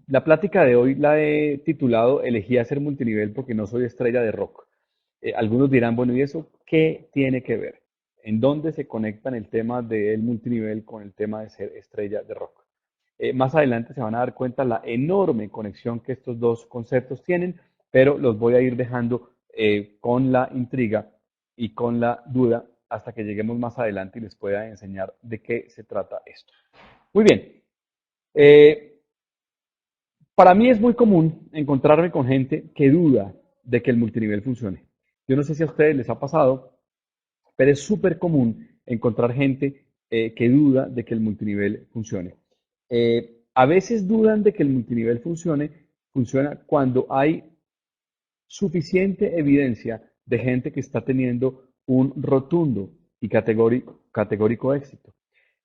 La plática de hoy la he titulado Elegí hacer multinivel porque no soy estrella de rock. Algunos dirán, bueno, ¿y eso qué tiene que ver? ¿En dónde se conectan el tema del multinivel con el tema de ser estrella de rock? Más adelante se van a dar cuenta la enorme conexión que estos dos conceptos tienen, pero los voy a ir dejando con la intriga y con la duda hasta que lleguemos más adelante y les pueda enseñar de qué se trata esto. Muy bien. Eh, para mí es muy común encontrarme con gente que duda de que el multinivel funcione. Yo no sé si a ustedes les ha pasado, pero es súper común encontrar gente que duda de que el multinivel funcione. A veces dudan de que el multinivel funciona cuando hay suficiente evidencia de gente que está teniendo un rotundo y categórico éxito.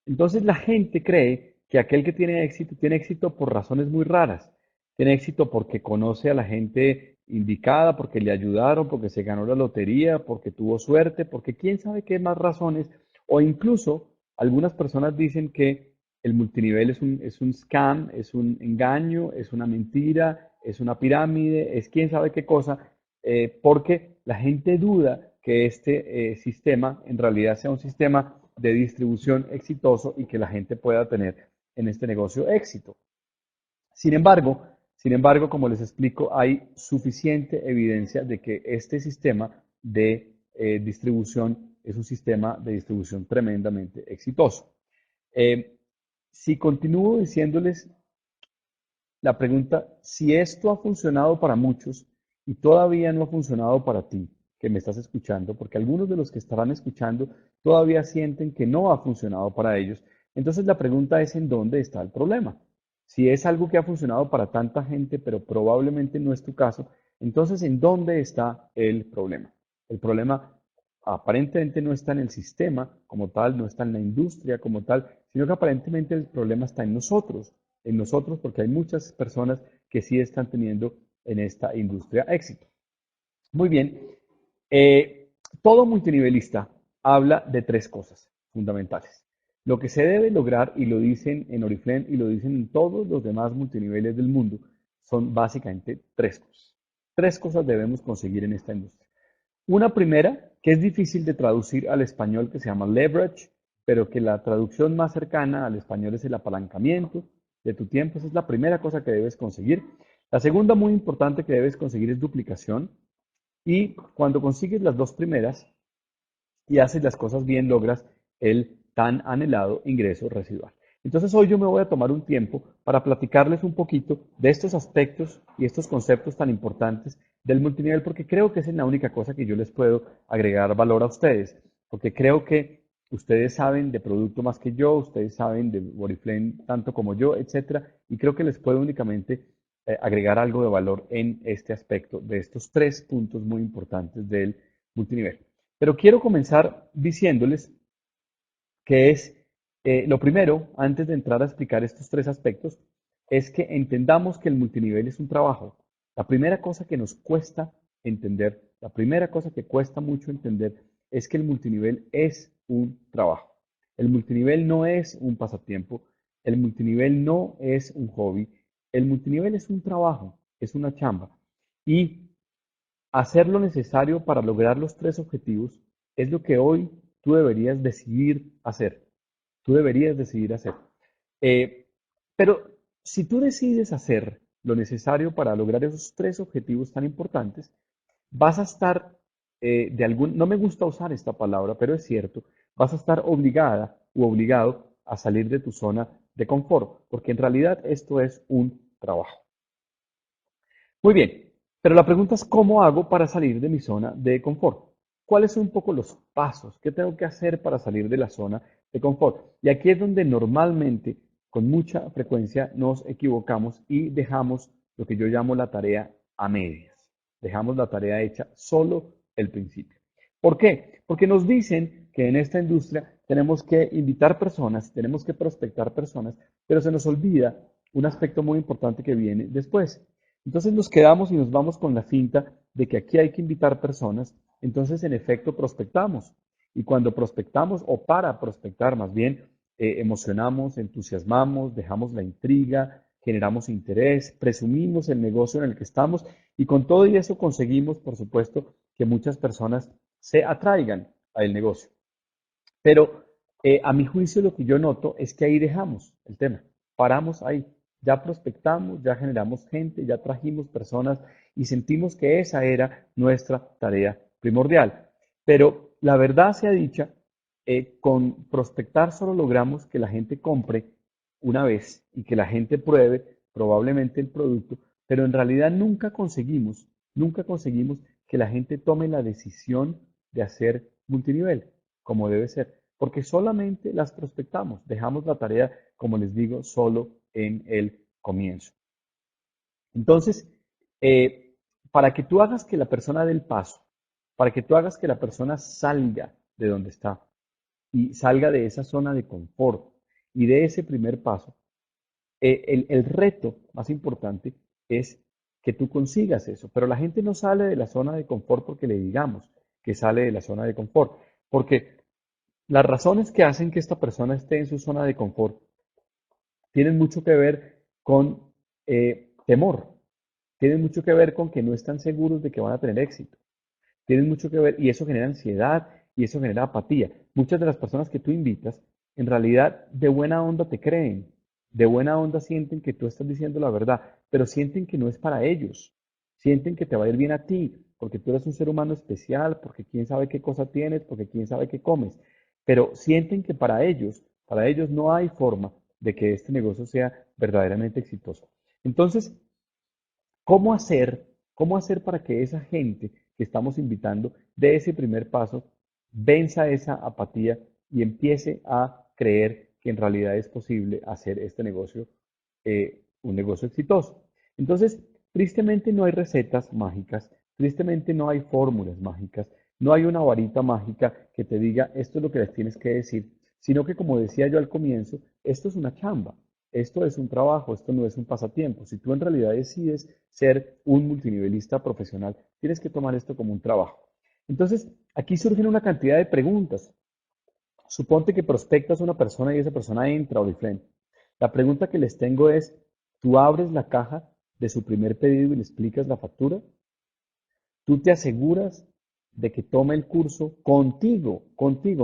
Entonces la gente cree que aquel que tiene éxito por razones muy raras. Tiene éxito porque conoce a la gente indicada, porque le ayudaron, porque se ganó la lotería, porque tuvo suerte, porque quién sabe qué más razones. O incluso algunas personas dicen que el multinivel es un scam, es un engaño, es una mentira, es una pirámide, es quién sabe qué cosa, porque la gente duda que este sistema en realidad sea un sistema de distribución exitoso y que la gente pueda tener en este negocio éxito. Sin embargo, como les explico, hay suficiente evidencia de que este sistema de distribución es un sistema de distribución tremendamente exitoso. Eh, si continúo diciéndoles la pregunta, si esto ha funcionado para muchos y todavía no ha funcionado para ti, que me estás escuchando, porque algunos de los que estarán escuchando todavía sienten que no ha funcionado para ellos, entonces la pregunta es en dónde está el problema. Si es algo que ha funcionado para tanta gente, pero probablemente no es tu caso, entonces ¿en dónde está el problema? El problema aparentemente no está en el sistema como tal, no está en la industria como tal, sino que aparentemente el problema está en nosotros porque hay muchas personas que sí están teniendo en esta industria éxito. Muy bien, eh, todo multinivelista habla de tres cosas fundamentales. Lo que se debe lograr, y lo dicen en Oriflame y lo dicen en todos los demás multiniveles del mundo, son básicamente tres cosas. Tres cosas debemos conseguir en esta industria. Una primera, que es difícil de traducir al español, que se llama leverage, pero que la traducción más cercana al español es el apalancamiento de tu tiempo. Esa es la primera cosa que debes conseguir. La segunda muy importante que debes conseguir es duplicación. Y cuando consigues las dos primeras y haces las cosas bien, logras el tan anhelado ingreso residual. Entonces hoy yo me voy a tomar un tiempo para platicarles un poquito de estos aspectos y estos conceptos tan importantes del multinivel, porque creo que es la única cosa que yo les puedo agregar valor a ustedes, porque creo que ustedes saben de producto más que yo, ustedes saben de Oriflame tanto como yo, etcétera, y creo que les puedo únicamente agregar algo de valor en este aspecto de estos tres puntos muy importantes del multinivel. Pero quiero comenzar diciéndoles que es lo primero, antes de entrar a explicar estos tres aspectos, es que entendamos que el multinivel es un trabajo. La primera cosa que nos cuesta entender, la primera cosa que cuesta mucho entender es que el multinivel es un trabajo. El multinivel no es un pasatiempo, el multinivel no es un hobby, el multinivel es un trabajo, es una chamba. Y hacer lo necesario para lograr los tres objetivos es lo que hoy tú deberías decidir hacer. Tú deberías decidir hacer. Eh, pero si tú decides hacer lo necesario para lograr esos tres objetivos tan importantes, vas a estar no me gusta usar esta palabra, pero es cierto, vas a estar obligada u obligado a salir de tu zona de confort, porque en realidad esto es un trabajo. Muy bien, pero la pregunta es ¿cómo hago para salir de mi zona de confort? ¿Cuáles son un poco los pasos? ¿Qué tengo que hacer para salir de la zona de confort? Y aquí es donde normalmente, con mucha frecuencia, nos equivocamos y dejamos lo que yo llamo la tarea a medias. Dejamos la tarea hecha solo el principio. ¿Por qué? Porque nos dicen que en esta industria tenemos que invitar personas, tenemos que prospectar personas, pero se nos olvida un aspecto muy importante que viene después. Entonces nos quedamos y nos vamos con la finta de que aquí hay que invitar personas, entonces en efecto prospectamos. Y cuando prospectamos, o para prospectar más bien, emocionamos, entusiasmamos, dejamos la intriga, generamos interés, presumimos el negocio en el que estamos y con todo y eso conseguimos, por supuesto, que muchas personas se atraigan al negocio. Pero a mi juicio lo que yo noto es que ahí dejamos el tema, paramos ahí, ya prospectamos, ya generamos gente, ya trajimos personas y sentimos que esa era nuestra tarea primordial. Pero la verdad sea dicha, con prospectar solo logramos que la gente compre una vez y que la gente pruebe probablemente el producto, pero en realidad nunca conseguimos que la gente tome la decisión de hacer multinivel como debe ser, porque solamente las prospectamos, dejamos la tarea, como les digo, solo en el comienzo. Entonces, eh, para que tú hagas que la persona dé el paso, para que tú hagas que la persona salga de donde está y salga de esa zona de confort y de ese primer paso, el reto más importante es que tú consigas eso, pero la gente no sale de la zona de confort porque le digamos que sale de la zona de confort, porque las razones que hacen que esta persona esté en su zona de confort tienen mucho que ver con temor, tienen mucho que ver con que no están seguros de que van a tener éxito, tienen mucho que ver y eso genera ansiedad y eso genera apatía. Muchas de las personas que tú invitas en realidad de buena onda te creen, de buena onda sienten que tú estás diciendo la verdad, pero sienten que no es para ellos, sienten que te va a ir bien a ti, porque tú eres un ser humano especial, porque quién sabe qué cosa tienes, porque quién sabe qué comes, pero sienten que para ellos no hay forma de que este negocio sea verdaderamente exitoso. Entonces, ¿cómo hacer, cómo hacer para que esa gente que estamos invitando dé ese primer paso, venza esa apatía y empiece a creer que en realidad es posible hacer este negocio un negocio exitoso? Entonces, tristemente no hay recetas mágicas, tristemente no hay fórmulas mágicas, no hay una varita mágica que te diga esto es lo que les tienes que decir, sino que como decía yo al comienzo, esto es una chamba. Esto es un trabajo, esto no es un pasatiempo. Si tú en realidad decides ser un multinivelista profesional, tienes que tomar esto como un trabajo. Entonces, aquí surgen una cantidad de preguntas. Suponte que prospectas a una persona y esa persona entra a Oriflame. La pregunta que les tengo es, ¿tú abres la caja de su primer pedido y le explicas la factura? ¿Tú te aseguras de que tome el curso contigo,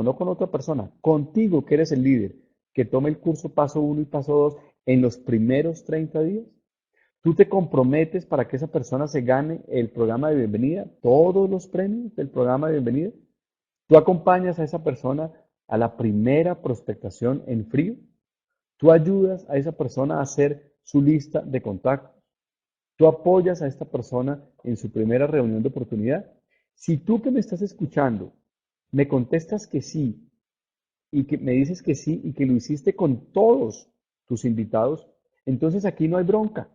no con otra persona, contigo que eres el líder, que tome el curso paso uno y paso 2 en los primeros 30 días? ¿Tú te comprometes para que esa persona se gane el programa de bienvenida, todos los premios del programa de bienvenida? ¿Tú acompañas a esa persona a la primera prospectación en frío? ¿Tú ayudas a esa persona a hacer su lista de contactos? ¿Tú apoyas a esta persona en su primera reunión de oportunidad? Si tú que me estás escuchando me contestas que sí y que me dices que sí y que lo hiciste con todos tus invitados, entonces aquí no hay bronca.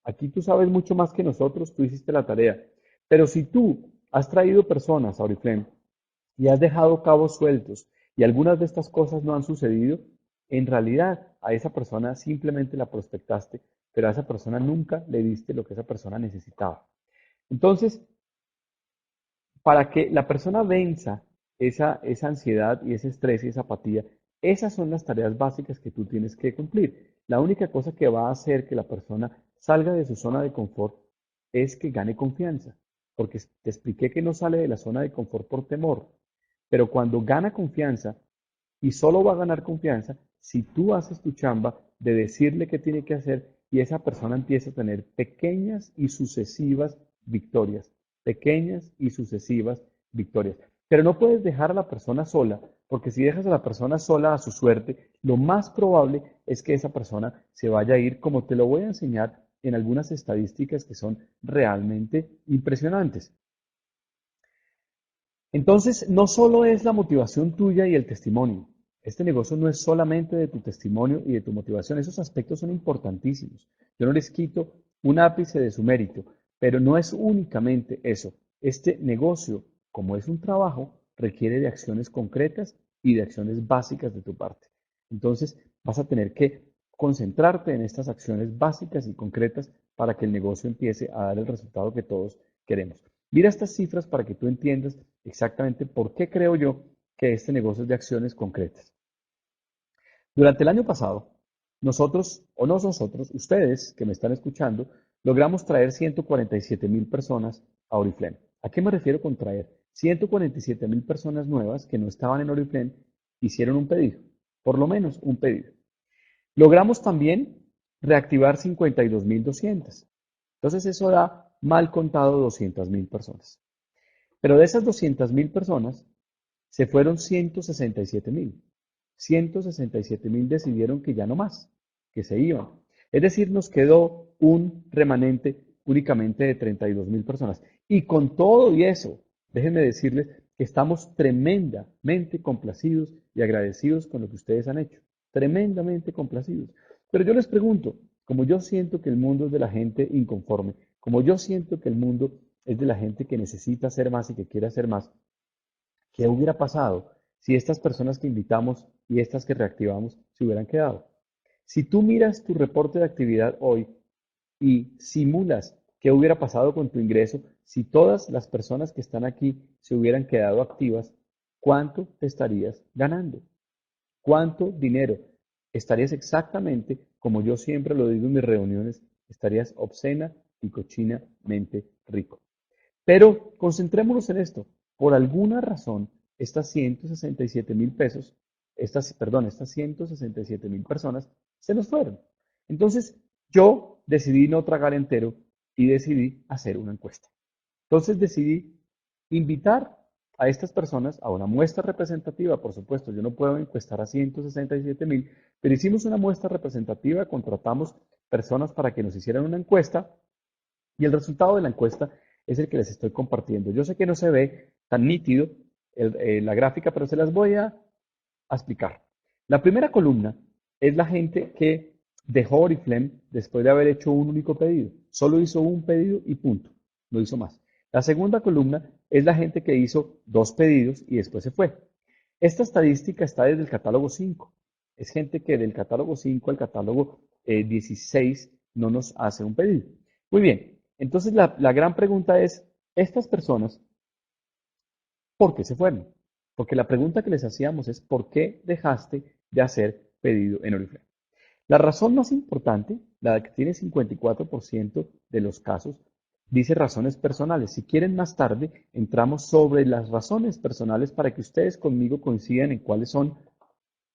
Aquí tú sabes mucho más que nosotros, tú hiciste la tarea. Pero si tú has traído personas a Oriflame y has dejado cabos sueltos y algunas de estas cosas no han sucedido, en realidad a esa persona simplemente la prospectaste, pero a esa persona nunca le diste lo que esa persona necesitaba. Entonces, para que la persona venza esa ansiedad y ese estrés y esa apatía, esas son las tareas básicas que tú tienes que cumplir. La única cosa que va a hacer que la persona salga de su zona de confort es que gane confianza, porque te expliqué que no sale de la zona de confort por temor, pero cuando gana confianza, y solo va a ganar confianza si tú haces tu chamba de decirle qué tiene que hacer y esa persona empieza a tener pequeñas y sucesivas victorias, pequeñas y sucesivas victorias. Pero no puedes dejar a la persona sola, porque si dejas a la persona sola a su suerte, lo más probable es que esa persona se vaya a ir, como te lo voy a enseñar en algunas estadísticas que son realmente impresionantes. Entonces, no solo es la motivación tuya y el testimonio. Este negocio no es solamente de tu testimonio y de tu motivación. Esos aspectos son importantísimos. Yo no les quito un ápice de su mérito, pero no es únicamente eso. Este negocio, como es un trabajo, requiere de acciones concretas y de acciones básicas de tu parte. Entonces, vas a tener que concentrarte en estas acciones básicas y concretas para que el negocio empiece a dar el resultado que todos queremos. Mira estas cifras para que tú entiendas exactamente por qué creo yo que este negocio es de acciones concretas. Durante el año pasado, Nosotros, o no nosotros, ustedes que me están escuchando, logramos traer 147.000 personas a Oriflame. ¿A qué me refiero con traer? 147.000 personas nuevas que no estaban en Oriflame hicieron un pedido, por lo menos un pedido. Logramos también reactivar 52.200. Entonces eso da mal contado 200.000 personas. Pero de esas 200.000 personas se fueron 167.000. 167.000 decidieron que ya no más, que se iban. Es decir, nos quedó un remanente únicamente de 32.000 personas. Y con todo y eso, déjenme decirles que estamos tremendamente complacidos y agradecidos con lo que ustedes han hecho. Tremendamente complacidos. Pero yo les pregunto, como yo siento que el mundo es de la gente inconforme, como yo siento que el mundo es de la gente que necesita hacer más y que quiere hacer más, ¿qué hubiera pasado si estas personas que invitamos y estas que reactivamos se hubieran quedado? Si tú miras tu reporte de actividad hoy y simulas qué hubiera pasado con tu ingreso si todas las personas que están aquí se hubieran quedado activas, ¿cuánto te estarías ganando? ¿Cuánto dinero? Estarías exactamente, como yo siempre lo digo en mis reuniones, estarías obscena y cochinamente rico. Pero concentrémonos en esto. Por alguna razón, estas 167.000 pesos, estas 167.000 personas se nos fueron. Entonces, yo decidí no tragar entero y decidí hacer una encuesta. Entonces decidí invitar a estas personas a una muestra representativa, por supuesto, yo no puedo encuestar a 167.000, pero hicimos una muestra representativa, contratamos personas para que nos hicieran una encuesta y el resultado de la encuesta es el que les estoy compartiendo. Yo sé que no se ve tan nítido la gráfica, pero se las voy a explicar. La primera columna es la gente que dejó Oriflame después de haber hecho un único pedido. Solo hizo un pedido y punto. No hizo más. La segunda columna es la gente que hizo dos pedidos y después se fue. Esta estadística está desde el catálogo 5. Es gente que del catálogo 5 al catálogo 16 no nos hace un pedido. Muy bien, entonces la gran pregunta es, estas personas, ¿por qué se fueron? Porque la pregunta que les hacíamos es, ¿por qué dejaste de hacer pedido en Oriflame? La razón más importante, la que tiene 54% de los casos, dice razones personales. Si quieren más tarde, entramos sobre las razones personales para que ustedes conmigo coincidan en cuáles son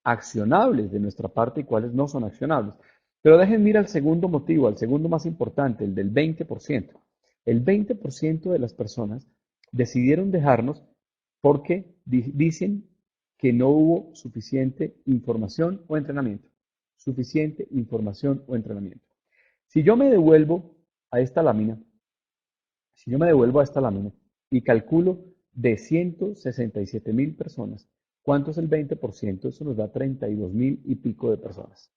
accionables de nuestra parte y cuáles no son accionables. Pero déjenme ir al segundo motivo, al segundo más importante, el del 20%. El 20% de las personas decidieron dejarnos porque dicen que no hubo suficiente información o entrenamiento. Suficiente información o entrenamiento. Si yo me devuelvo a esta lámina, si yo me devuelvo a esta lámina y calculo de 167.000 personas, ¿cuánto es el 20%? Eso nos da 32.000 y pico de personas.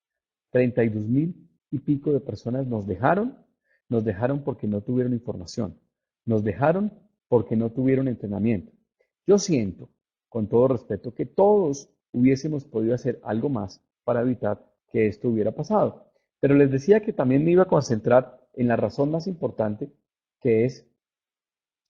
32.000 y pico de personas nos dejaron porque no tuvieron información, nos dejaron porque no tuvieron entrenamiento. Yo siento, con todo respeto, que todos hubiésemos podido hacer algo más para evitar que esto hubiera pasado. Pero les decía que también me iba a concentrar en la razón más importante, que es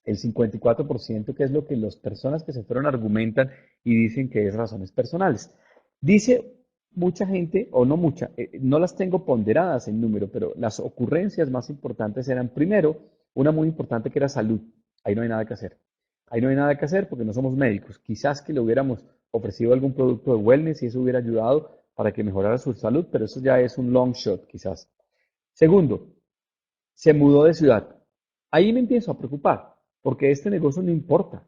el 54%, que es lo que las personas que se fueron argumentan y dicen que es razones personales. Dice mucha gente, o no mucha, no las tengo ponderadas en número, pero las ocurrencias más importantes eran, primero, una muy importante que era salud. Ahí no hay nada que hacer. Ahí no hay nada que hacer porque no somos médicos. Quizás que le hubiéramos ofrecido algún producto de wellness y eso hubiera ayudado para que mejorara su salud, pero eso ya es un long shot, quizás. Segundo, se mudó de ciudad. Ahí me empiezo a preocupar, porque este negocio no importa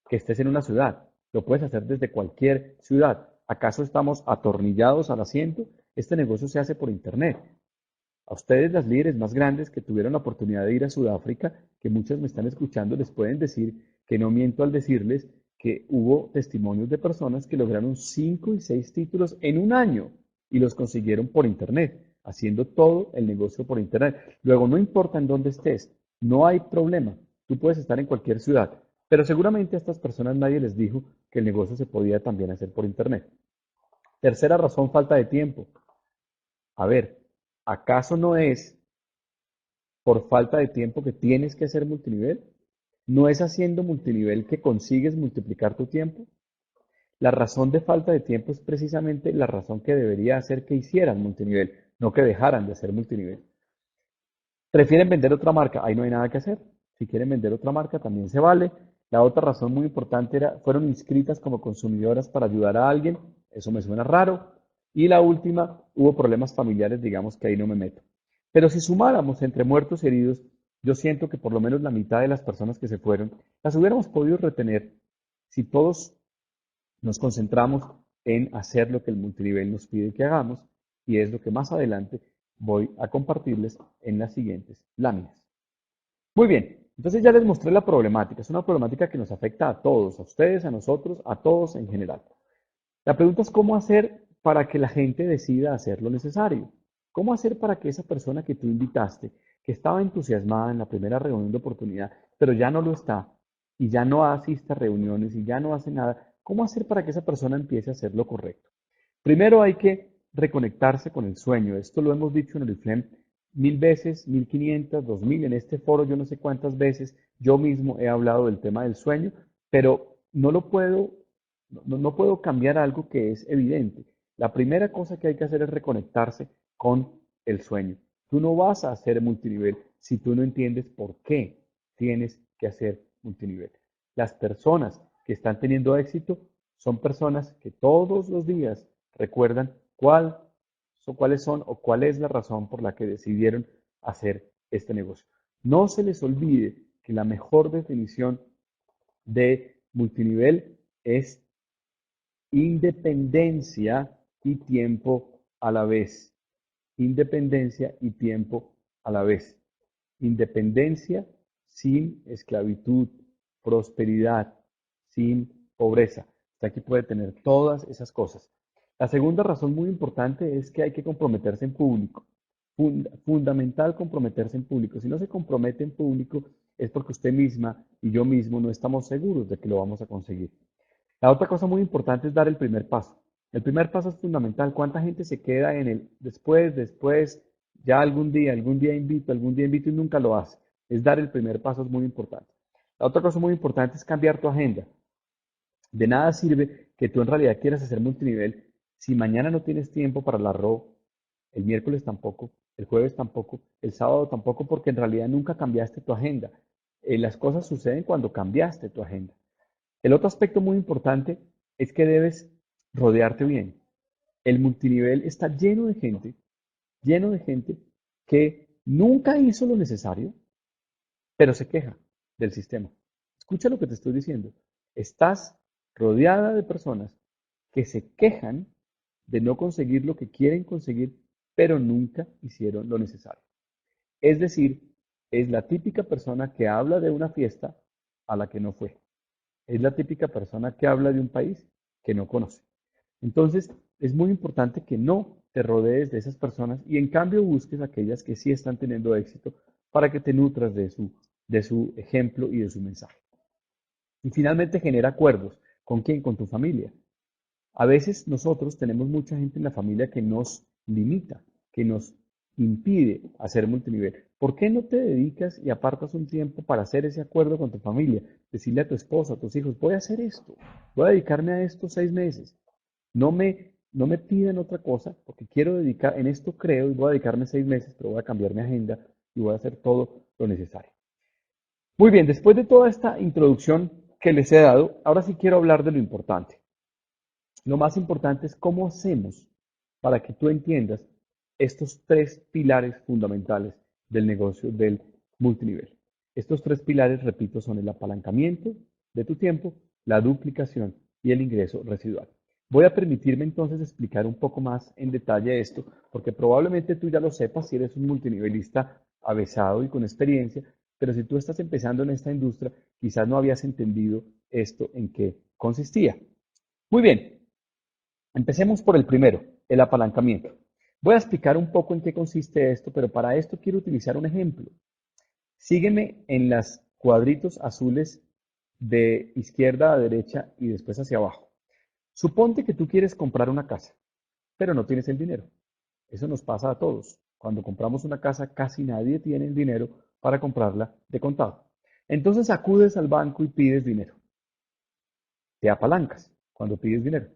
que estés en una ciudad, lo puedes hacer desde cualquier ciudad. ¿Acaso estamos atornillados al asiento? Este negocio se hace por internet. A ustedes, las líderes más grandes que tuvieron la oportunidad de ir a Sudáfrica, que muchas me están escuchando, les pueden decir que no miento al decirles que hubo testimonios de personas que lograron 5 y 6 títulos en un año y los consiguieron por internet, haciendo todo el negocio por internet. Luego, no importa en dónde estés, no hay problema. Tú puedes estar en cualquier ciudad, pero seguramente a estas personas nadie les dijo que el negocio se podía también hacer por internet. Tercera razón, falta de tiempo. A ver, ¿acaso no es por falta de tiempo que tienes que hacer multinivel? ¿No es haciendo multinivel que consigues multiplicar tu tiempo? La razón de falta de tiempo es precisamente la razón que debería hacer que hicieran multinivel, no que dejaran de hacer multinivel. ¿Prefieren vender otra marca? Ahí no hay nada que hacer. Si quieren vender otra marca, también se vale. La otra razón muy importante era, fueron inscritas como consumidoras para ayudar a alguien. Eso me suena raro. Y la última, hubo problemas familiares, digamos que ahí no me meto. Pero si sumáramos entre muertos y heridos, yo siento que por lo menos la mitad de las personas que se fueron, las hubiéramos podido retener si todos nos concentramos en hacer lo que el multinivel nos pide que hagamos, y es lo que más adelante voy a compartirles en las siguientes láminas. Muy bien, entonces ya les mostré la problemática. Es una problemática que nos afecta a todos, a ustedes, a nosotros, a todos en general. La pregunta es cómo hacer para que la gente decida hacer lo necesario. ¿Cómo hacer para que esa persona que tú invitaste, que estaba entusiasmada en la primera reunión de oportunidad, pero ya no lo está, y ya no asiste a reuniones y ya no hace nada, cómo hacer para que esa persona empiece a hacer lo correcto? Primero hay que reconectarse con el sueño. Esto lo hemos dicho en el IFLEM 1000 veces, 1500, 2000. En este foro yo no sé cuántas veces yo mismo he hablado del tema del sueño, pero no puedo cambiar algo que es evidente. La primera cosa que hay que hacer es reconectarse con el sueño. Tú no vas a hacer multinivel si tú no entiendes por qué tienes que hacer multinivel. Las personas que están teniendo éxito son personas que todos los días recuerdan cuáles son o cuál es la razón por la que decidieron hacer este negocio. No se les olvide que la mejor definición de multinivel es independencia y tiempo a la vez. Independencia y tiempo a la vez. Independencia sin esclavitud, prosperidad sin pobreza. Usted aquí puede tener todas esas cosas. La segunda razón muy importante es que hay que comprometerse en público. Fundamental comprometerse en público. Si no se compromete en público es porque usted misma y yo mismo no estamos seguros de que lo vamos a conseguir. La otra cosa muy importante es dar el primer paso. El primer paso es fundamental. ¿Cuánta gente se queda en el después, ya algún día invito y nunca lo hace? Es dar el primer paso, es muy importante. La otra cosa muy importante es cambiar tu agenda. De nada sirve que tú en realidad quieras hacer multinivel si mañana no tienes tiempo para la RO, el miércoles tampoco, el jueves tampoco, el sábado tampoco, porque en realidad nunca cambiaste tu agenda. Las cosas suceden cuando cambiaste tu agenda. El otro aspecto muy importante es que debes rodearte bien. El multinivel está lleno de gente que nunca hizo lo necesario, pero se queja del sistema. Escucha lo que te estoy diciendo. Estás rodeada de personas que se quejan de no conseguir lo que quieren conseguir, pero nunca hicieron lo necesario. Es decir, es la típica persona que habla de una fiesta a la que no fue. Es la típica persona que habla de un país que no conoce. Entonces, es muy importante que no te rodees de esas personas y en cambio busques aquellas que sí están teniendo éxito para que te nutras de su ejemplo y de su mensaje. Y finalmente genera acuerdos. ¿Con quién? Con tu familia. A veces nosotros tenemos mucha gente en la familia que nos limita, que nos impide hacer multinivel. ¿Por qué no te dedicas y apartas un tiempo para hacer ese acuerdo con tu familia? Decirle a tu esposa, a tus hijos, voy a hacer esto, voy a dedicarme a esto 6 meses. No me pidan otra cosa, porque quiero dedicar, en esto creo y voy a dedicarme 6 meses, pero voy a cambiar mi agenda y voy a hacer todo lo necesario. Muy bien, después de toda esta introducción que les he dado, ahora sí quiero hablar de lo importante. Lo más importante es cómo hacemos para que tú entiendas estos tres pilares fundamentales del negocio del multinivel. Estos tres pilares, repito, son el apalancamiento de tu tiempo, la duplicación y el ingreso residual. Voy a permitirme entonces explicar un poco más en detalle esto, porque probablemente tú ya lo sepas si eres un multinivelista avesado y con experiencia, pero si tú estás empezando en esta industria, quizás no habías entendido esto en qué consistía. Muy bien, empecemos por el primero, el apalancamiento. Voy a explicar un poco en qué consiste esto, pero para esto quiero utilizar un ejemplo. Sígueme en los cuadritos azules de izquierda a derecha y después hacia abajo. Suponte que tú quieres comprar una casa, pero no tienes el dinero. Eso nos pasa a todos. Cuando compramos una casa, casi nadie tiene el dinero para comprarla de contado. Entonces acudes al banco y pides dinero. Te apalancas. cuando pides dinero.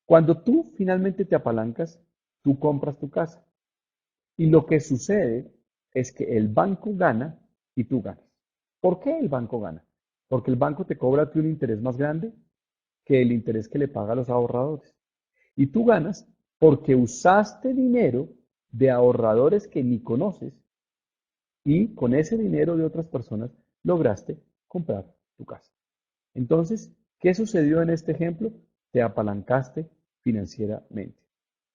Cuando tú finalmente te apalancas, tú compras tu casa. Y lo que sucede es que el banco gana y tú ganas. ¿Por qué el banco gana? Porque el banco te cobra a ti un interés más grande que el interés que le paga a los ahorradores. Y tú ganas porque usaste dinero de ahorradores que ni conoces y con ese dinero de otras personas lograste comprar tu casa. Entonces, ¿qué sucedió en este ejemplo? Te apalancaste financieramente.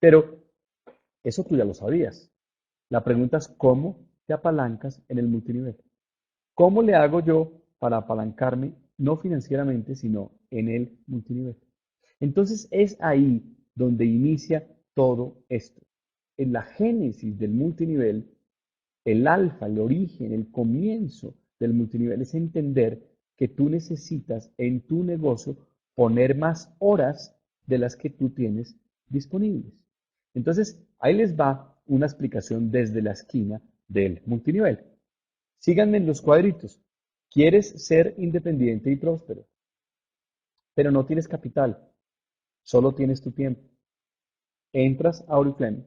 Pero eso tú ya lo sabías. La pregunta es cómo te apalancas en el multinivel. ¿Cómo le hago yo para apalancarme no financieramente, sino en el multinivel? Entonces es ahí donde inicia todo esto. En la génesis del multinivel, el alfa, el origen, el comienzo del multinivel es entender que tú necesitas en tu negocio poner más horas de las que tú tienes disponibles. Entonces, ahí les va una explicación desde la esquina del multinivel. Síganme en los cuadritos. Quieres ser independiente y próspero, pero no tienes capital, solo tienes tu tiempo. Entras a Oriflame,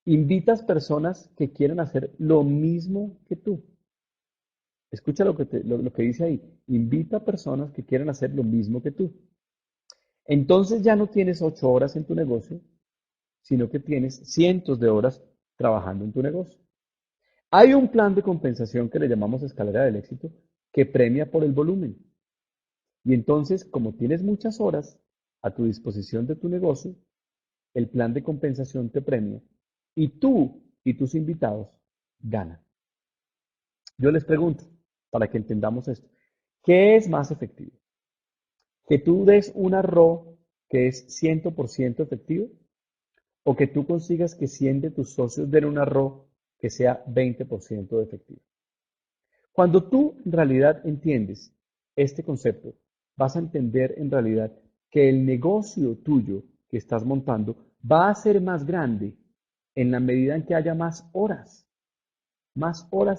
invitas personas que quieran hacer lo mismo que tú. Escucha lo que dice ahí. Invita personas que quieran hacer lo mismo que tú. Entonces ya no tienes 8 horas en tu negocio, sino que tienes cientos de horas trabajando en tu negocio. Hay un plan de compensación que le llamamos escalera del éxito que premia por el volumen. Y entonces, como tienes muchas horas a tu disposición de tu negocio, el plan de compensación te premia y tú y tus invitados ganan. Yo les pregunto, para que entendamos esto, ¿qué es más efectivo? ¿Que tú des un arroz que es 100% efectivo? ¿O que tú consigas que 100 de tus socios den un arroz que sea 20% efectivo? Cuando tú en realidad entiendes este concepto, vas a entender en realidad que el negocio tuyo que estás montando va a ser más grande en la medida en que haya más horas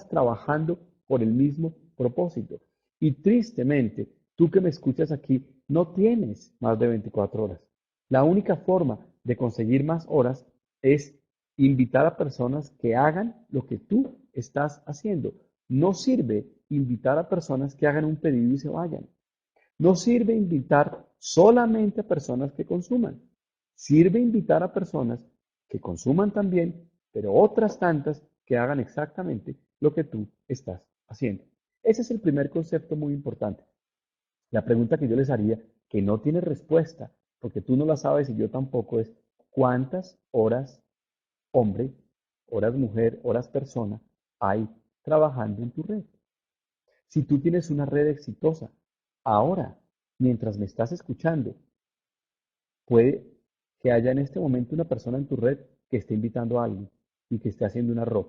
trabajando por el mismo propósito. Y tristemente, tú que me escuchas aquí, no tienes más de 24 horas. La única forma de conseguir más horas es invitar a personas que hagan lo que tú estás haciendo. No sirve invitar a personas que hagan un pedido y se vayan. No sirve invitar solamente a personas que consuman. Sirve invitar a personas que consuman también, pero otras tantas que hagan exactamente lo que tú estás haciendo. Ese es el primer concepto muy importante. La pregunta que yo les haría, que no tiene respuesta, porque tú no la sabes y yo tampoco, es ¿cuántas horas hombre, horas mujer, horas persona hay trabajando en tu red? Si tú tienes una red exitosa, ahora, mientras me estás escuchando, puede que haya en este momento una persona en tu red que esté invitando a alguien y que esté haciendo un arroz.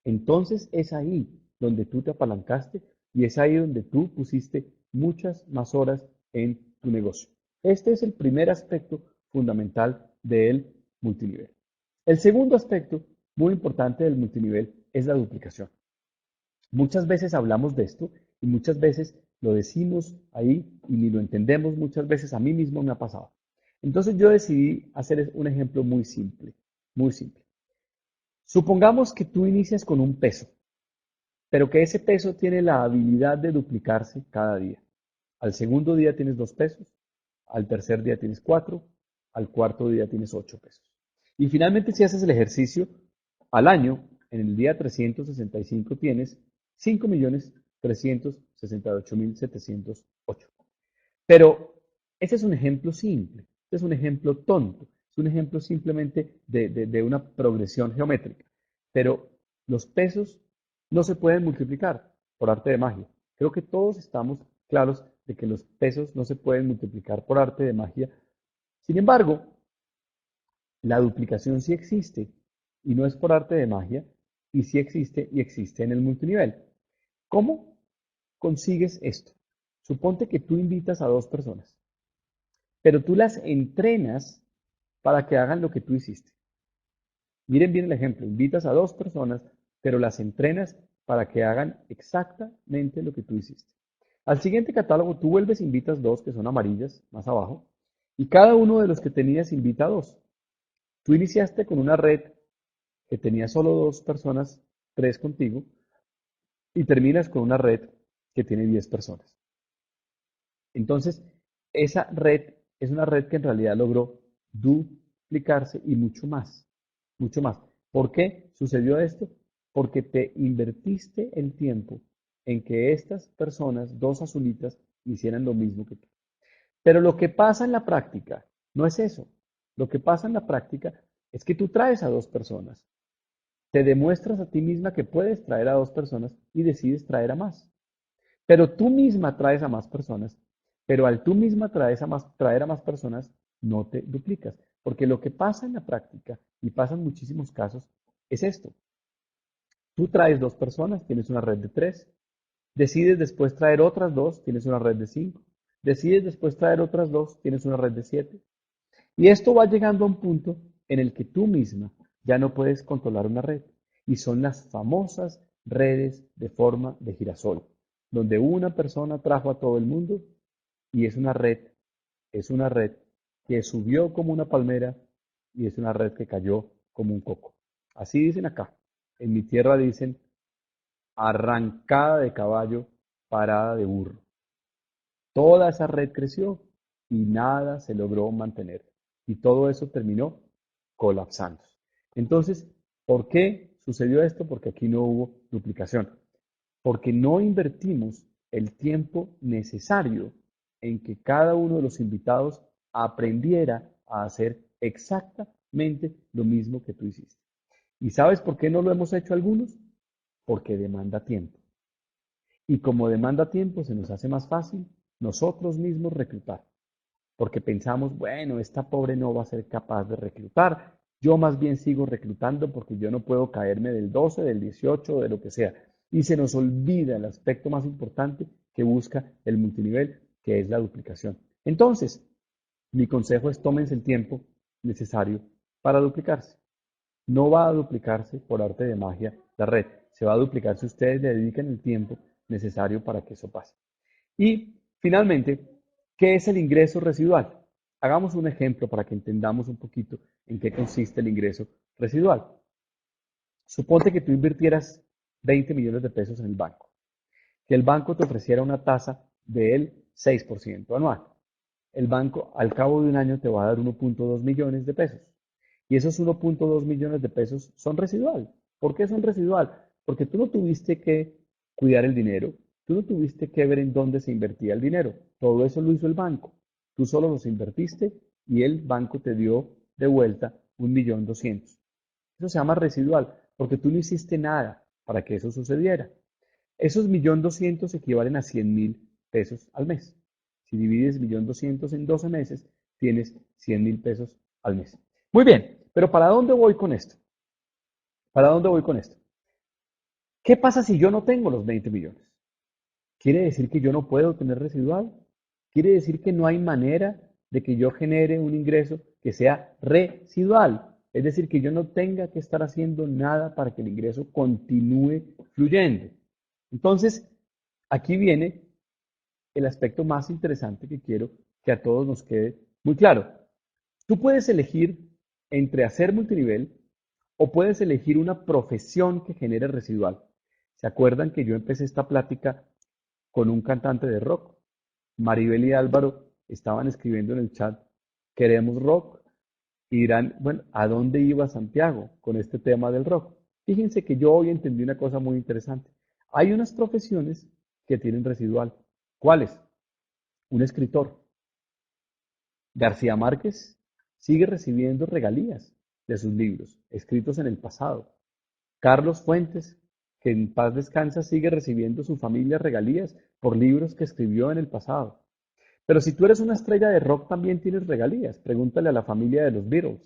Entonces es ahí donde tú te apalancaste y es ahí donde tú pusiste muchas más horas en tu negocio. Este es el primer aspecto fundamental del multinivel. El segundo aspecto muy importante del multinivel es la duplicación. Muchas veces hablamos de esto y muchas veces lo decimos ahí y ni lo entendemos, muchas veces a mí mismo me ha pasado. Entonces yo decidí hacer un ejemplo muy simple, muy simple. Supongamos que tú inicias con un peso, pero que ese peso tiene la habilidad de duplicarse cada día. Al segundo día tienes 2 pesos, al tercer día tienes 4, al cuarto día tienes 8 pesos. Y finalmente si haces el ejercicio, al año, en el día 365 tienes 5.368.708. Pero ese es un ejemplo simple, este es un ejemplo tonto, es un ejemplo simplemente de una progresión geométrica. Pero los pesos no se pueden multiplicar por arte de magia. Creo que todos estamos claros de que los pesos no se pueden multiplicar por arte de magia. Sin embargo, la duplicación sí existe y no es por arte de magia y sí existe y existe en el multinivel. ¿Cómo consigues esto? Suponte que tú invitas a 2 personas, pero tú las entrenas para que hagan lo que tú hiciste. Miren bien el ejemplo, invitas a 2 personas, pero las entrenas para que hagan exactamente lo que tú hiciste. Al siguiente catálogo tú vuelves e invitas dos que son amarillas, más abajo, y cada uno de los que tenías invita a dos. Tú iniciaste con una red que tenía solo dos personas, tres contigo, y terminas con una red que tiene 10 personas. Entonces, esa red es una red que en realidad logró duplicarse y mucho más, mucho más. ¿Por qué sucedió esto? Porque te invertiste el tiempo en que estas personas, dos azulitas, hicieran lo mismo que tú. Pero lo que pasa en la práctica no es eso. Lo que pasa en la práctica es que tú traes a dos personas, te demuestras a ti misma que puedes traer a dos personas y decides traer a más. Pero tú misma traes a más personas, pero al tú misma traer a más personas, no te duplicas. Porque lo que pasa en la práctica, y pasa en muchísimos casos, es esto. Tú traes dos personas, tienes una red de tres, decides después traer otras dos, tienes una red de cinco, decides después traer otras dos, tienes una red de siete. Y esto va llegando a un punto en el que tú misma ya no puedes controlar una red. Y son las famosas redes de forma de girasol, donde una persona trajo a todo el mundo y es una red que subió como una palmera y es una red que cayó como un coco. Así dicen acá. En mi tierra dicen arrancada de caballo, parada de burro. Toda esa red creció y nada se logró mantener. Y todo eso terminó colapsando. Entonces, ¿por qué sucedió esto? Porque aquí no hubo duplicación. Porque no invertimos el tiempo necesario en que cada uno de los invitados aprendiera a hacer exactamente lo mismo que tú hiciste. ¿Y sabes por qué no lo hemos hecho algunos? Porque demanda tiempo. Y como demanda tiempo, se nos hace más fácil nosotros mismos reclutar. Porque pensamos, bueno, esta pobre no va a ser capaz de reclutar. Yo más bien sigo reclutando porque yo no puedo caerme del 12, del 18, de lo que sea. Y se nos olvida el aspecto más importante que busca el multinivel, que es la duplicación. Entonces, mi consejo es tómense el tiempo necesario para duplicarse. No va a duplicarse por arte de magia la red. Se va a duplicar si ustedes le dedican el tiempo necesario para que eso pase. Y finalmente, ¿qué es el ingreso residual? Hagamos un ejemplo para que entendamos un poquito en qué consiste el ingreso residual. Suponte que tú invirtieras 20 millones de pesos en el banco, que el banco te ofreciera una tasa del 6% anual. El banco al cabo de un año te va a dar 1.2 millones de pesos. Y esos 1.2 millones de pesos son residual. ¿Por qué son residual? Porque tú no tuviste que cuidar el dinero, tú no tuviste que ver en dónde se invertía el dinero. Todo eso lo hizo el banco. Tú solo los invertiste y el banco te dio de vuelta 1.200.000. Eso se llama residual, porque tú no hiciste nada para que eso sucediera. Esos 1.200.000 equivalen a 100.000 pesos al mes. Si divides 1.200.000 en 12 meses, tienes 100.000 pesos al mes. Muy bien, pero ¿para dónde voy con esto? ¿Para dónde voy con esto? ¿Qué pasa si yo no tengo los 20 millones? ¿Quiere decir que yo no puedo tener residual? ¿Quiere decir que no hay manera de que yo genere un ingreso que sea residual? Es decir, que yo no tenga que estar haciendo nada para que el ingreso continúe fluyendo. Entonces, aquí viene el aspecto más interesante que quiero que a todos nos quede muy claro. Tú puedes elegir entre hacer multinivel o puedes elegir una profesión que genere residual. ¿Se acuerdan que yo empecé esta plática con un cantante de rock? Maribel y Álvaro estaban escribiendo en el chat, queremos rock. Y dirán, bueno, ¿a dónde iba Santiago con este tema del rock? Fíjense que yo hoy entendí una cosa muy interesante. Hay unas profesiones que tienen residual. ¿Cuáles? Un escritor. García Márquez sigue recibiendo regalías de sus libros, escritos en el pasado. Carlos Fuentes, que en paz descansa, sigue recibiendo su familia regalías por libros que escribió en el pasado. Pero si tú eres una estrella de rock, también tienes regalías. Pregúntale a la familia de los Beatles.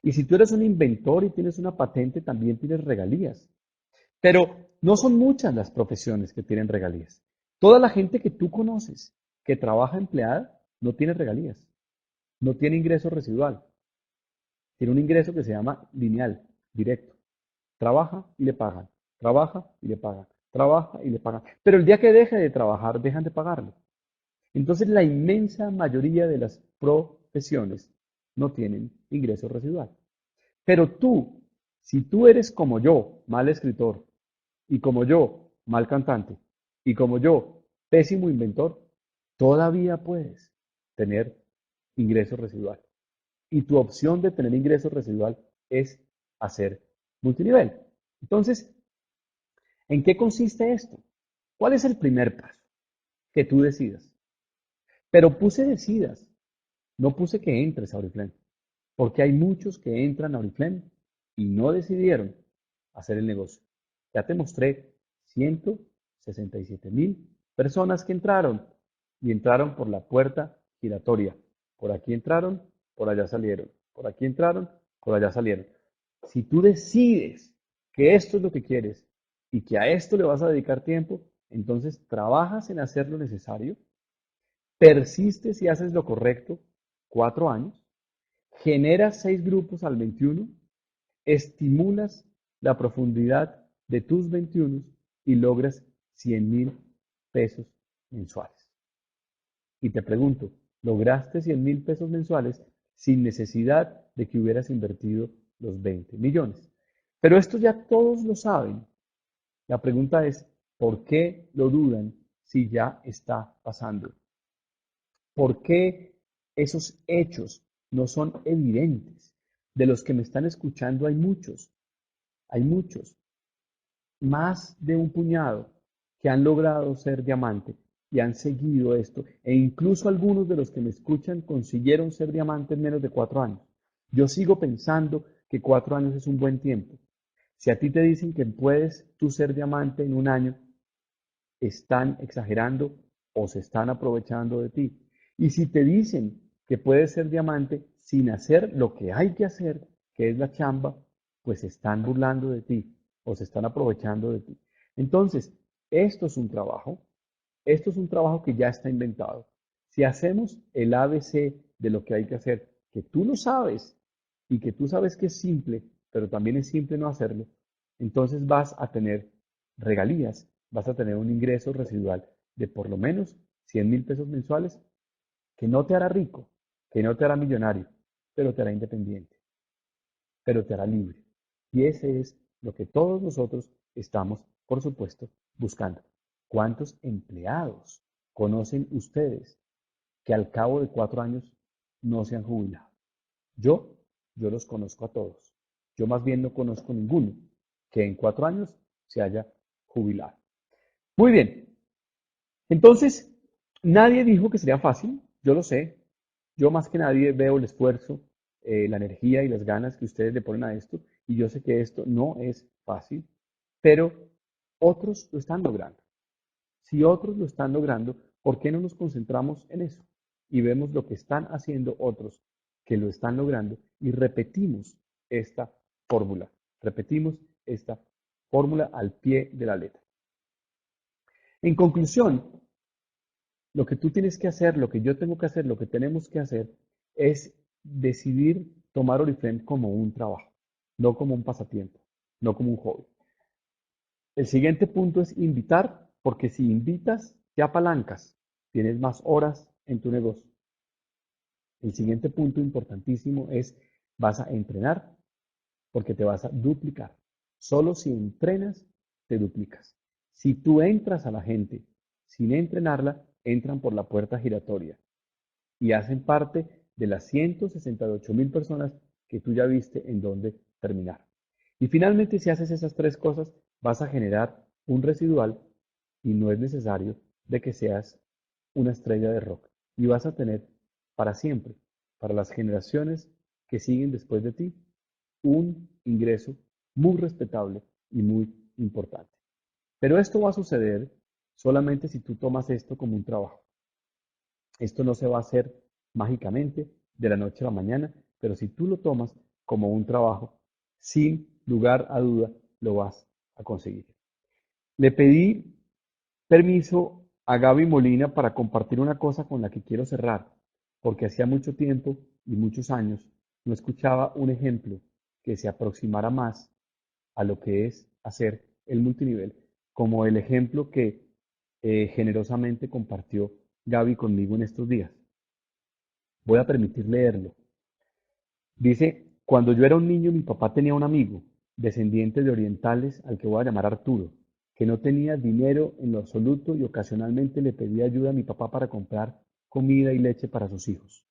Y si tú eres un inventor y tienes una patente, también tienes regalías. Pero no son muchas las profesiones que tienen regalías. Toda la gente que tú conoces que trabaja empleada no tiene regalías, no tiene ingreso residual, tiene un ingreso que se llama lineal, directo. Trabaja y le pagan, trabaja y le pagan, trabaja y le pagan. Pero el día que deje de trabajar, dejan de pagarle. Entonces, la inmensa mayoría de las profesiones no tienen ingreso residual. Pero tú, si tú eres como yo, mal escritor, y como yo, mal cantante, y como yo, pésimo inventor, todavía puedes tener ingreso residual. Y tu opción de tener ingreso residual es hacer multinivel. Entonces, ¿en qué consiste esto? ¿Cuál es el primer paso? Que tú decidas. Pero puse decidas, no puse que entres a Oriflame, porque hay muchos que entran a Oriflame y no decidieron hacer el negocio. Ya te mostré 167,000 personas que entraron y entraron por la puerta giratoria. Por aquí entraron, por allá salieron. Por aquí entraron, por allá salieron. Si tú decides que esto es lo que quieres y que a esto le vas a dedicar tiempo, entonces trabajas en hacer lo necesario, persistes y haces lo correcto 4 años, generas 6 grupos al 21, estimulas la profundidad de tus 21 y logras 100,000 pesos mensuales. Y te pregunto, ¿lograste 100,000 pesos mensuales sin necesidad de que hubieras invertido los 20 millones? Pero esto ya todos lo saben. La pregunta es, ¿por qué lo dudan si ya está pasando? ¿Por qué esos hechos no son evidentes? De los que me están escuchando hay muchos, más de un puñado que han logrado ser diamante y han seguido esto. E incluso algunos de los que me escuchan consiguieron ser diamante en menos de 4 años. Yo sigo pensando que 4 años es un buen tiempo. Si a ti te dicen que puedes tú ser diamante en un año, están exagerando o se están aprovechando de ti. Y si te dicen que puedes ser diamante sin hacer lo que hay que hacer, que es la chamba, pues se están burlando de ti o se están aprovechando de ti. Entonces, esto es un trabajo que ya está inventado. Si hacemos el ABC de lo que hay que hacer, que tú lo sabes y que tú sabes que es simple, pero también es simple no hacerlo, entonces vas a tener regalías, vas a tener un ingreso residual de por lo menos 100,000 pesos mensuales que no te hará rico, que no te hará millonario, pero te hará independiente, pero te hará libre. Y ese es lo que todos nosotros estamos, por supuesto, buscando. ¿Cuántos empleados conocen ustedes que al cabo de 4 años no se han jubilado? Yo, yo los conozco a todos. Yo más bien no conozco ninguno que en 4 años se haya jubilado. Muy bien. Entonces, nadie dijo que sería fácil. Yo lo sé. Yo más que nadie veo el esfuerzo, la energía y las ganas que ustedes le ponen a esto. Y yo sé que esto no es fácil, pero otros lo están logrando. Si otros lo están logrando, ¿por qué no nos concentramos en eso? Y vemos lo que están haciendo otros que lo están logrando y repetimos esta fórmula. Repetimos esta fórmula al pie de la letra. En conclusión, lo que tú tienes que hacer, lo que yo tengo que hacer, lo que tenemos que hacer es decidir tomar Oriflame como un trabajo, no como un pasatiempo, no como un hobby. El siguiente punto es invitar, porque si invitas, te apalancas, tienes más horas en tu negocio. El siguiente punto importantísimo es, vas a entrenar, porque te vas a duplicar. Solo si entrenas, te duplicas. Si tú entras a la gente sin entrenarla, entran por la puerta giratoria y hacen parte de las 168,000 personas que tú ya viste en dónde terminar. Y finalmente, si haces esas 3 cosas, vas a generar un residual y no es necesario de que seas una estrella de rock. Y vas a tener para siempre, para las generaciones que siguen después de ti, un ingreso muy respetable y muy importante. Pero esto va a suceder solamente si tú tomas esto como un trabajo. Esto no se va a hacer mágicamente de la noche a la mañana, pero si tú lo tomas como un trabajo, sin lugar a duda lo vas a conseguir. Le pedí permiso a Gaby Molina para compartir una cosa con la que quiero cerrar, porque hacía mucho tiempo y muchos años no escuchaba un ejemplo que se aproximara más a lo que es hacer el multinivel como el ejemplo que generosamente compartió Gaby conmigo en estos días. Voy a permitir leerlo. Dice, cuando yo era un niño, mi papá tenía un amigo, descendiente de orientales, al que voy a llamar Arturo, que no tenía dinero en lo absoluto y ocasionalmente le pedía ayuda a mi papá para comprar comida y leche para sus hijos.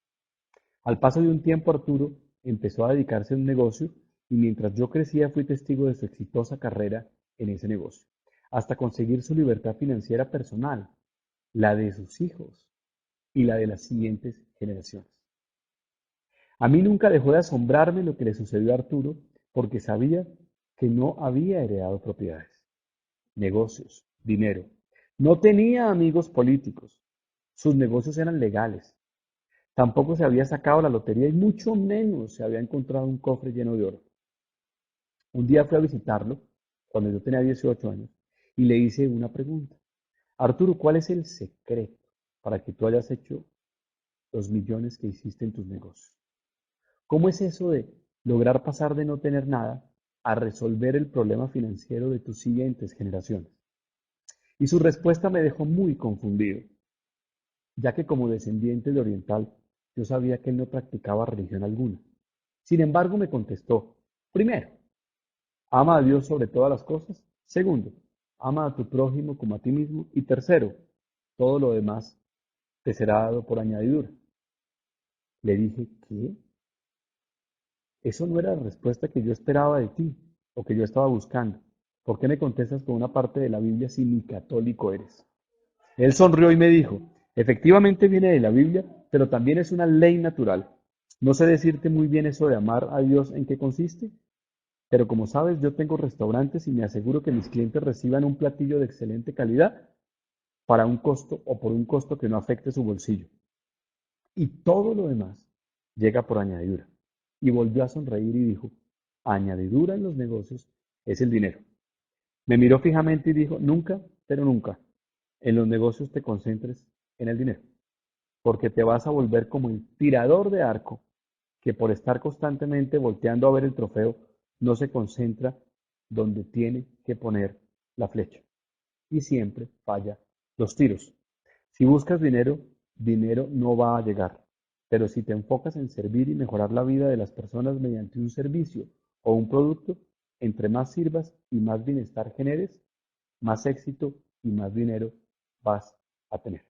Al paso de un tiempo, Arturo empezó a dedicarse a un negocio y mientras yo crecía fui testigo de su exitosa carrera en ese negocio, hasta conseguir su libertad financiera personal, la de sus hijos y la de las siguientes generaciones. A mí nunca dejó de asombrarme lo que le sucedió a Arturo porque sabía que no había heredado propiedades, negocios, dinero. No tenía amigos políticos. Sus negocios eran legales. Tampoco se había sacado la lotería y mucho menos se había encontrado un cofre lleno de oro. Un día fui a visitarlo, cuando yo tenía 18 años, y le hice una pregunta. Arturo, ¿cuál es el secreto para que tú hayas hecho los millones que hiciste en tus negocios? ¿Cómo es eso de lograr pasar de no tener nada a resolver el problema financiero de tus siguientes generaciones? Y su respuesta me dejó muy confundido, ya que como descendiente de oriental, yo sabía que él no practicaba religión alguna. Sin embargo, me contestó, primero, ama a Dios sobre todas las cosas. Segundo, ama a tu prójimo como a ti mismo. Y tercero, todo lo demás te será dado por añadidura. Le dije, ¿qué? Eso no era la respuesta que yo esperaba de ti o que yo estaba buscando. ¿Por qué me contestas con una parte de la Biblia si ni católico eres? Él sonrió y me dijo, efectivamente viene de la Biblia, pero también es una ley natural. No sé decirte muy bien eso de amar a Dios en qué consiste, pero como sabes, yo tengo restaurantes y me aseguro que mis clientes reciban un platillo de excelente calidad para un costo o por un costo que no afecte su bolsillo. Y todo lo demás llega por añadidura. Y volvió a sonreír y dijo, añadidura en los negocios es el dinero. Me miró fijamente y dijo, nunca, pero nunca, en los negocios te concentres en el dinero, porque te vas a volver como el tirador de arco, que por estar constantemente volteando a ver el trofeo, no se concentra donde tiene que poner la flecha. Y siempre falla los tiros. Si buscas dinero, dinero no va a llegar. Pero si te enfocas en servir y mejorar la vida de las personas mediante un servicio o un producto, entre más sirvas y más bienestar generes, más éxito y más dinero vas a tener.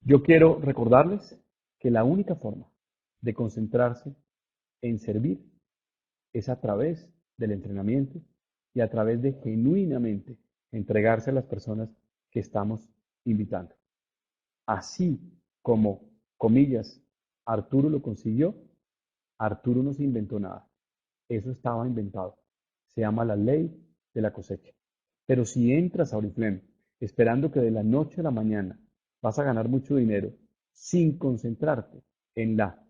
Yo quiero recordarles que la única forma de concentrarse en servir es a través del entrenamiento y a través de genuinamente entregarse a las personas que estamos invitando. Así como, comillas, Arturo lo consiguió, Arturo no se inventó nada. Eso estaba inventado. Se llama la ley de la cosecha. Pero si entras a Oriflame esperando que de la noche a la mañana vas a ganar mucho dinero sin concentrarte en la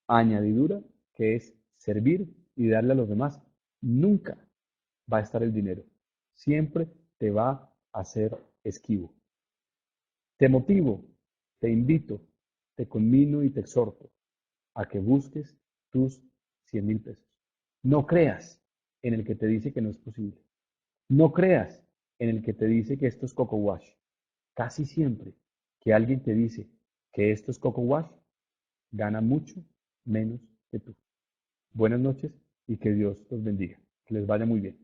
añadidura, que es servir y darle a los demás, nunca va a estar el dinero. Siempre te va a ser esquivo. Te motivo, te invito, te conmino y te exhorto a que busques tus 100,000 pesos. No creas en el que te dice que no es posible. No creas en el que te dice que esto es coco wash. Casi siempre que alguien te dice que esto es coco wash, gana mucho menos que tú. Buenas noches y que Dios los bendiga. Que les vaya muy bien.